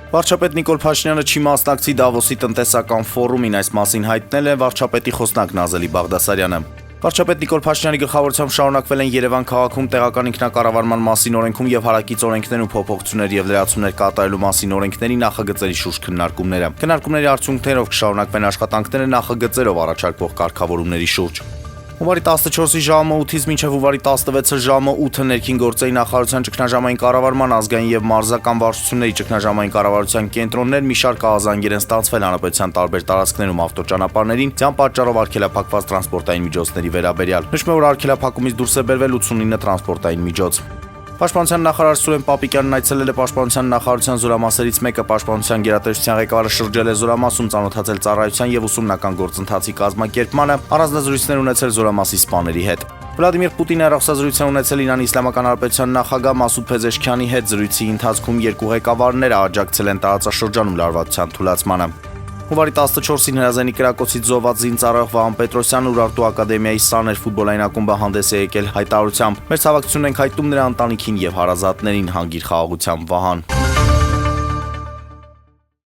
Վարչապետ Նիկոլ Փաշինյանը չի մասնակցի Դավոսի տնտեսական ֆորումին, այս մասին հայտնել է վարչապետի խոսնակ Նազելի Բաղդասարյանը։ Վարչապետ Նիկոլ Փաշինյանի գլխավորությամբ շարունակվել են Երևան քաղաքում տեղական ինքնակառավարման մասին օրենքում եւ հարակից օրենքներում փոփոխություններ եւ լրացումներ կատարելու մասին օրենքների նախագծերի շուրջ քննարկումները։ Քննարկումների արդյունքներով կշարունակվեն աշխատանքները նախագծերով առաջարկվող կարգավորումների շուրջ։ Հունվարի 14-ի ժամը 8-ից մինչև հունվարի 16-ը ժամը 8-ը ներքին գործերի նախարարության ճգնաժամային կառավարման ազգային եւ մարզական վարչությունների ճգնաժամային կառավարության կենտրոններ մի շարք ահազանգեր են ստացվել հանրապետության տարբեր տարածքներում ավտոճանապարհներին ձյան պատճառով արգելափակված տրանսպորտային միջոցների վերաբերյալ։ Նշվում է, որ արգելափակումից դուրս է բերվել 89 տրանսպորտային միջոց։ Պաշտպանության նախարար Սուրեն Պապիկյանն այցելել է Պաշտպանության նախարարության զորամասերից մեկը, Պաշտպանության գերատեսչության ղեկավարը շրջել է զորամասում, ծանոթացել ծառայության եւ ուսումնական գործընթացի կազմակերպմանը, առանձնազրույցներ ունեցել զորամասի սպաների հետ։ Վլադիմիր Պուտինը հեռախոսազրույցներ ունեցել Իրանի Իսլամական Հանրապետության նախագահ Մասուդ Փեզեշքյանի հետ, զրույցի ընթացքում երկու ղեկավարները աջակցել են տարածաշրջանում լարվածության թուլացմանը։ Հունվարի 14-ին հրազենի կրակոցից զոհված զինծառայող Վահան Պետրոսյանը Ուրարտու ակադեմիայի սաներ ֆուտբոլային ակումբը հանդես է եկել հայտարարությամբ։ Մեր ցավակցությունն ենք հայտնում նրա ընտանիքին եւ հարազատներին, հանգիր խաղաղությամբ Վահան։